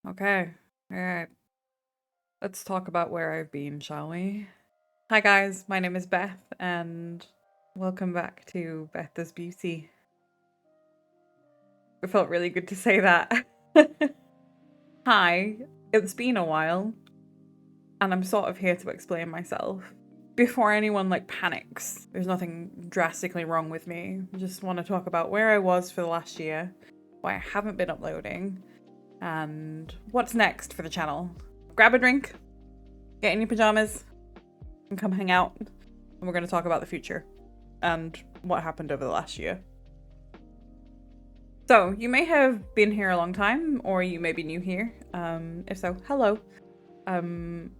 Okay, alright. Let's talk about where I've been, shall we? Hi guys, my name is Beth, and welcome back to Beth Does Beauty. It felt really good to say that. Hi, it's been a while, and I'm sort of here to explain myself. Before anyone panics, there's nothing drastically wrong with me. I just want to talk about where I was for the last year, why I haven't been uploading, and what's next for the channel. Grab a drink, get in your pajamas, and come hang out, and we're going to talk about the future and what happened over the last year. So, you may have been here a long time, or you may be new here. If so, hello. I'm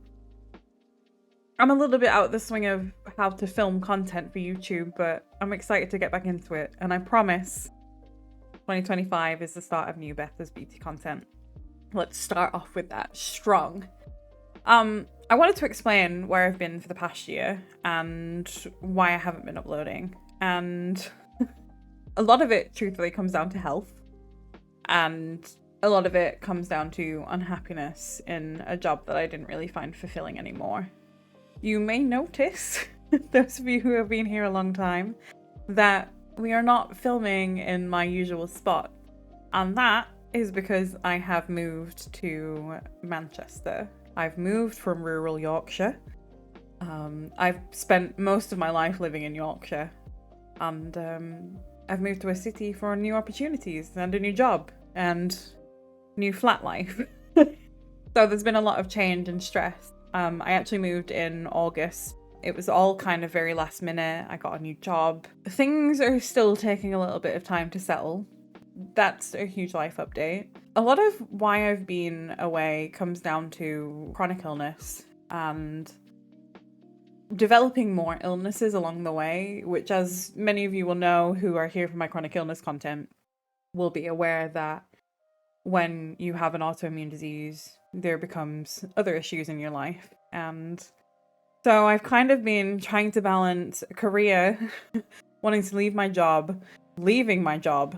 a little bit out the swing of how to film content for YouTube, but I'm excited to get back into it, and I promise 2025 is the start of new Beth Does Beauty content. Let's start off with that strong. I wanted to explain where I've been for the past year and why I haven't been uploading. And a lot of it, truthfully, comes down to health. And a lot of it comes down to unhappiness in a job that I didn't really find fulfilling anymore. You may notice, those of you who have been here a long time, that we are not filming in my usual spot. And that is because I have moved to Manchester. I've moved from rural Yorkshire. I've spent most of my life living in Yorkshire, and I've moved to a city for new opportunities and a new job and new flat life. So there's been a lot of change and stress. I actually moved in August. It was all kind of very last minute. I got a new job. Things are still taking a little bit of time to settle. That's a huge life update. A lot of why I've been away comes down to chronic illness and developing more illnesses along the way, which, as many of you will know who are here for my chronic illness content, will be aware that when you have an autoimmune disease, there becomes other issues in your life. And so I've kind of been trying to balance a career, wanting to leave my job, leaving my job,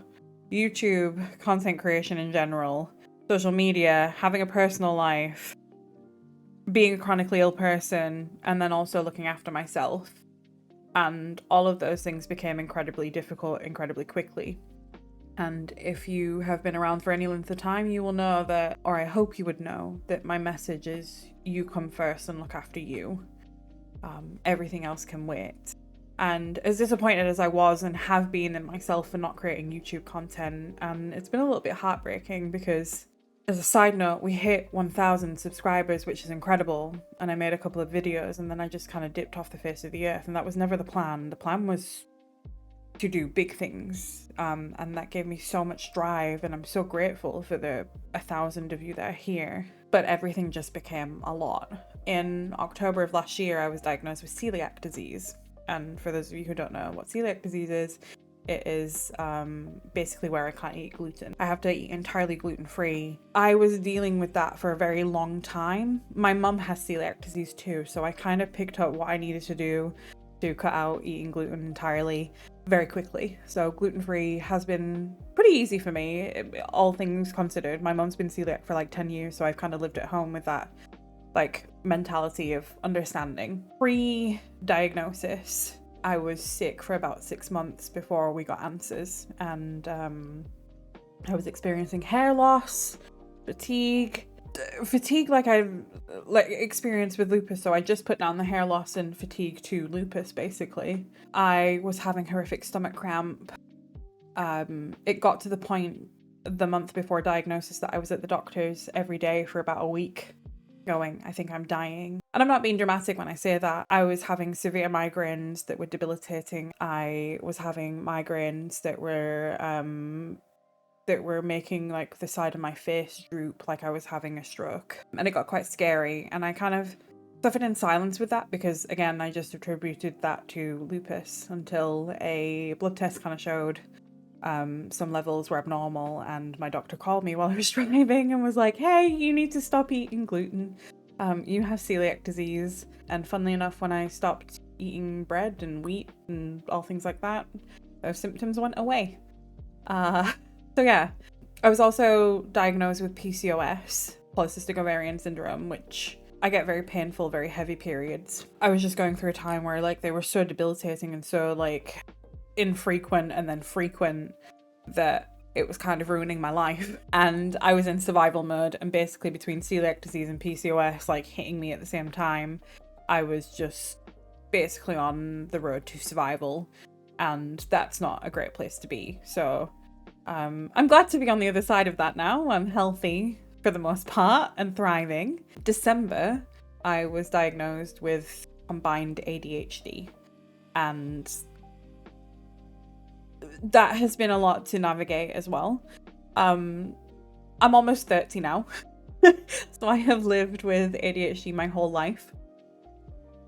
YouTube, content creation in general, social media, having a personal life, being a chronically ill person, and then also looking after myself. And all of those things became incredibly difficult incredibly quickly. And if you have been around for any length of time, you will know that, or I hope you would know, that my message is you come first and look after you. Everything else can wait. And as disappointed as I was and have been in myself for not creating YouTube content, and it's been a little bit heartbreaking because, as a side note, we hit 1,000 subscribers, which is incredible, and I made a couple of videos and then I just kind of dipped off the face of the earth, and that was never the plan. The plan was to do big things, and that gave me so much drive, and I'm so grateful for the 1,000 of you that are here, but everything just became a lot. In October of last year, I was diagnosed with celiac disease. And for those of you who don't know what celiac disease is, it is basically where I can't eat gluten. I have to eat entirely gluten-free. I was dealing with that for a very long time. My mum has celiac disease too, so I kind of picked up what I needed to do to cut out eating gluten entirely very quickly. So gluten-free has been pretty easy for me, all things considered. My mum's been celiac for 10 years, so I've kind of lived at home with that mentality of understanding. Pre-diagnosis, I was sick for about 6 months before we got answers, and I was experiencing hair loss, fatigue like I've experienced with lupus. So I just put down the hair loss and fatigue to lupus, basically. I was having horrific stomach cramp. It got to the point the month before diagnosis that I was at the doctor's every day for about a week, going, I think I'm dying. And I'm not being dramatic when I say that. I was having severe migraines that were debilitating. I was having migraines that were making the side of my face droop, like I was having a stroke. And it got quite scary, and I kind of suffered in silence with that because, again, I just attributed that to lupus until a blood test kind of showed some levels were abnormal, and my doctor called me while I was driving and was like, hey, you need to stop eating gluten. You have celiac disease. And funnily enough, when I stopped eating bread and wheat and all things like that, those symptoms went away. So yeah, I was also diagnosed with PCOS, polycystic ovarian syndrome, which I get very painful, very heavy periods. I was just going through a time where like they were so debilitating and so like infrequent and then frequent that it was kind of ruining my life. And I was in survival mode, and basically between celiac disease and PCOS like hitting me at the same time, I was just basically on the road to survival, and that's not a great place to be. So I'm glad to be on the other side of that now. I'm healthy for the most part and thriving. December, I was diagnosed with combined ADHD, and that has been a lot to navigate as well. I'm almost 30 now, so I have lived with ADHD my whole life.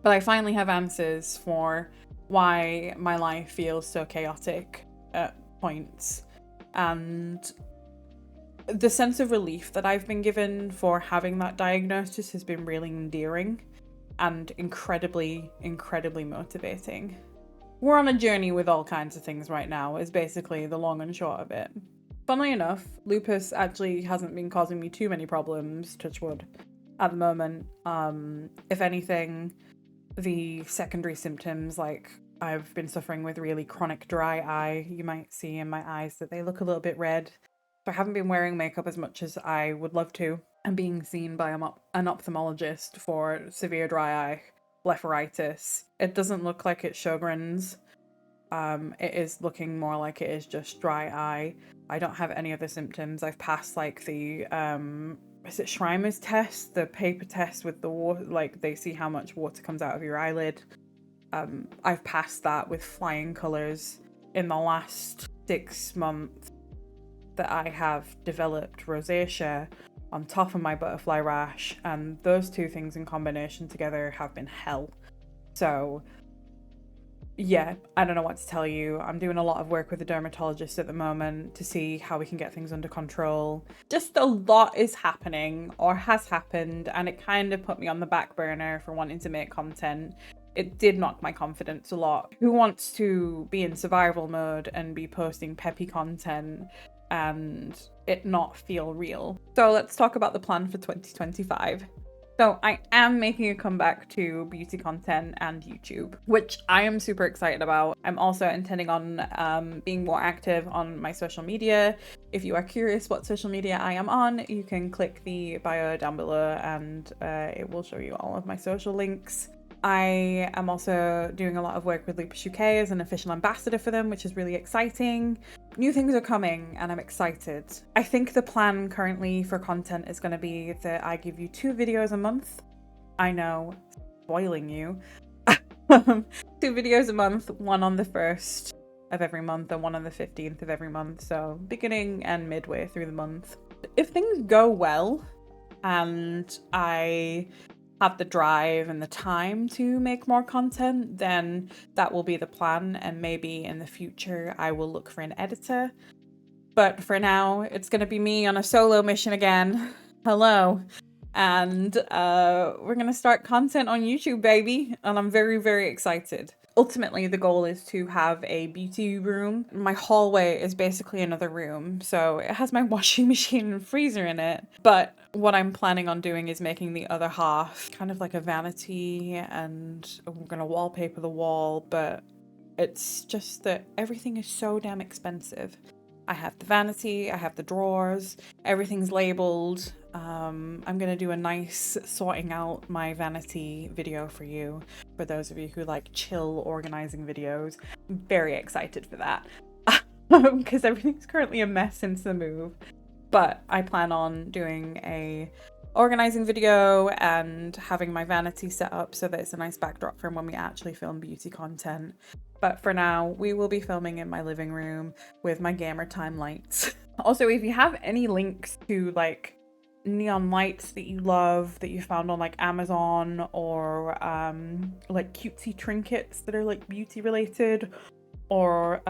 But I finally have answers for why my life feels so chaotic at points. And the sense of relief that I've been given for having that diagnosis has been really endearing and incredibly, incredibly motivating. We're on a journey with all kinds of things right now, is basically the long and short of it. Funnily enough, lupus actually hasn't been causing me too many problems, touch wood, at the moment. If anything, the secondary symptoms, like I've been suffering with really chronic dry eye. You might see in my eyes that they look a little bit red. So I haven't been wearing makeup as much as I would love to. I'm being seen by an ophthalmologist for severe dry eye blepharitis. It doesn't look like it's Sjogren's. It is looking more like it is just dry eye. I don't have any other symptoms. I've passed like the is it Schreimer's test, the paper test with the water, like they see how much water comes out of your eyelid. I've passed that with flying colors. In the last 6 months that I have developed rosacea on top of my butterfly rash, and those two things in combination together have been hell. So yeah, I don't know what to tell you. I'm doing a lot of work with a dermatologist at the moment to see how we can get things under control. Just a lot is happening, or has happened, and it kind of put me on the back burner for wanting to make content. It did knock my confidence a lot. Who wants to be in survival mode and be posting peppy content and it not feel real? So let's talk about the plan for 2025. So I am making a comeback to beauty content and YouTube, which I am super excited about. I'm also intending on being more active on my social media. If you are curious what social media I am on, you can click the bio down below and it will show you all of my social links. I am also doing a lot of work with Lupus UK as an official ambassador for them, which is really exciting. New things are coming and I'm excited. I think the plan currently for content is going to be that I give you 2 videos a month. I know, spoiling you. 2 videos a month, one on the 1st of every month and one on the 15th of every month. So beginning and midway through the month. If things go well and I have the drive and the time to make more content, then that will be the plan, and maybe in the future I will look for an editor. But for now, it's going to be me on a solo mission again. Hello. And we're going to start content on YouTube, baby. And I'm very, very excited. Ultimately, the goal is to have a beauty room. My hallway is basically another room, so it has my washing machine and freezer in it. But what I'm planning on doing is making the other half kind of like a vanity, and we're gonna wallpaper the wall, but it's just that everything is so damn expensive. I have the vanity, I have the drawers, everything's labeled. I'm gonna do a nice sorting out my vanity video for you, for those of you who like chill organizing videos. I'm very excited for that because everything's currently a mess since the move. But I plan on doing a organizing video and having my vanity set up so that it's a nice backdrop for when we actually film beauty content. But for now, we will be filming in my living room with my gamer time lights. Also, if you have any links to like neon lights that you love that you found on like Amazon, or like cutesy trinkets that are like beauty related, or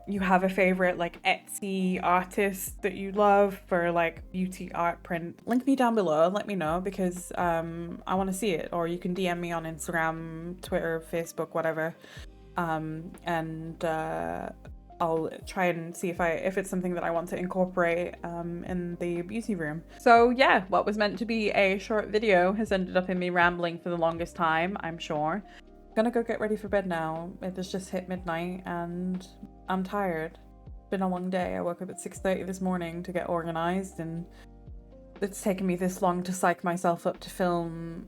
you have a favorite like Etsy artist that you love for like beauty art print, link me down below, let me know, because I want to see it. Or you can DM me on Instagram, Twitter, Facebook, whatever. And I'll try and see if it's something that I want to incorporate in the beauty room. So yeah, what was meant to be a short video has ended up in me rambling for the longest time, I'm sure. Gonna go get ready for bed now. It has just hit midnight and I'm tired. Been a long day. I woke up at 6:30 this morning to get organized, and it's taken me this long to psych myself up to film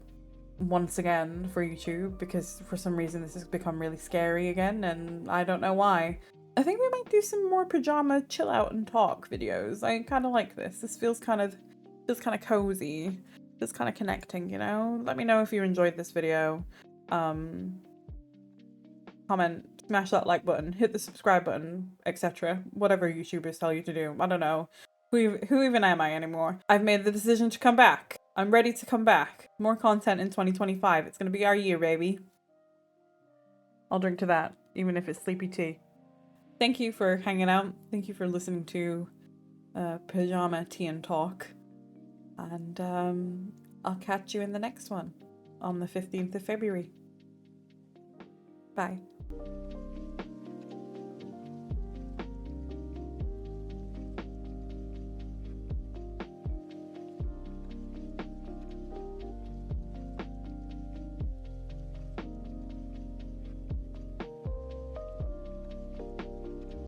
once again for YouTube, because for some reason this has become really scary again, and I don't know why. I think we might do some more pajama chill out and talk videos. I kind of like this. This feels kind of cozy. Feels kind of connecting, you know? Let me know if you enjoyed this video. Comment, smash that like button, hit the subscribe button, etc. Whatever YouTubers tell you to do. I don't know. Who even am I anymore? I've made the decision to come back. I'm ready to come back. More content in 2025. It's gonna be our year, baby. I'll drink to that, even if it's sleepy tea. Thank you for hanging out. Thank you for listening to Pajama Tea and Talk. And I'll catch you in the next one on the 15th of February. Bye.